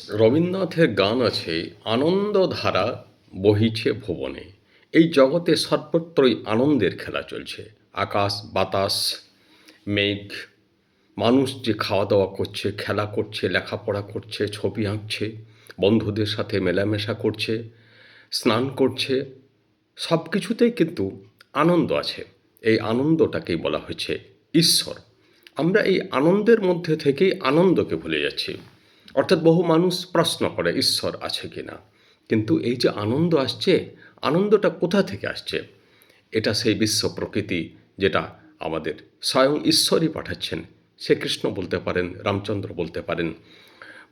রবীন্দ্রনাথের গান আছে, আনন্দধারা বহিছে ভুবনে। এই জগতে সর্বত্রই আনন্দের খেলা চলছে। আকাশ বাতাস মেঘ, মানুষ যে খাওয়া দাওয়া করছে, খেলা করছে, লেখাপড়া করছে, ছবি আঁকছে, বন্ধুদের সাথে মেলামেশা করছে, স্নান করছে, সব কিছুতেই কিন্তু আনন্দ আছে। এই আনন্দটাকেই বলা হয়েছে ঈশ্বর। আমরা এই আনন্দের মধ্যে থেকেই আনন্দকে ভুলে যাচ্ছি। অর্থাৎ বহু মানুষ প্রশ্ন করে ঈশ্বর আছে কি না, কিন্তু এই যে আনন্দ আসছে, আনন্দটা কোথা থেকে আসছে? এটা সেই বিশ্ব প্রকৃতি, যেটা আমাদের স্বয়ং ঈশ্বরই পাঠাচ্ছেন। শ্রীকৃষ্ণ বলতে পারেন, রামচন্দ্র বলতে পারেন,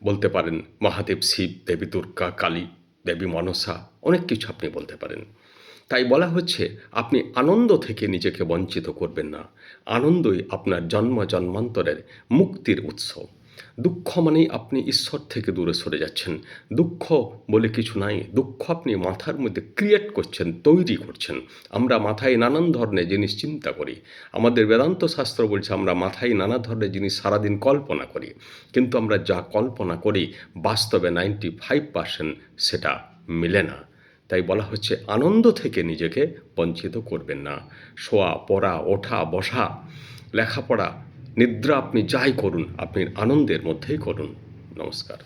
বলতে পারেন মহাদেব শিব, দেবী দুর্গা, কালী, দেবী মনসা, অনেক কিছু আপনি বলতে পারেন। তাই বলা হচ্ছে, আপনি আনন্দ থেকে নিজেকে বঞ্চিত করবেন না। আনন্দই আপনার জন্ম জন্মান্তরের মুক্তির উৎস। দুঃখ মানেই আপনি ঈশ্বর থেকে দূরে সরে যাচ্ছেন। দুঃখ বলে কিছু নাই। দুঃখ আপনি মাথার মধ্যে ক্রিয়েট করছেন, তৈরি করছেন। আমরা মাথায় নানান ধরনের জিনিস চিন্তা করি। আমাদের বেদান্ত শাস্ত্র বলছে আমরা মাথায় নানা ধরনের জিনিস সারাদিন কল্পনা করি, কিন্তু আমরা যা কল্পনা করি বাস্তবে 95% সেটা মিলে না। তাই বলা হচ্ছে, আনন্দ থেকে নিজেকে বঞ্চিত করবেন না। শোয়া, পড়া, ওঠা, বসা, লেখাপড়া, নিদ্রা, আপনি যাই করুন, আপনি আনন্দের মধ্যেই করুন। নমস্কার।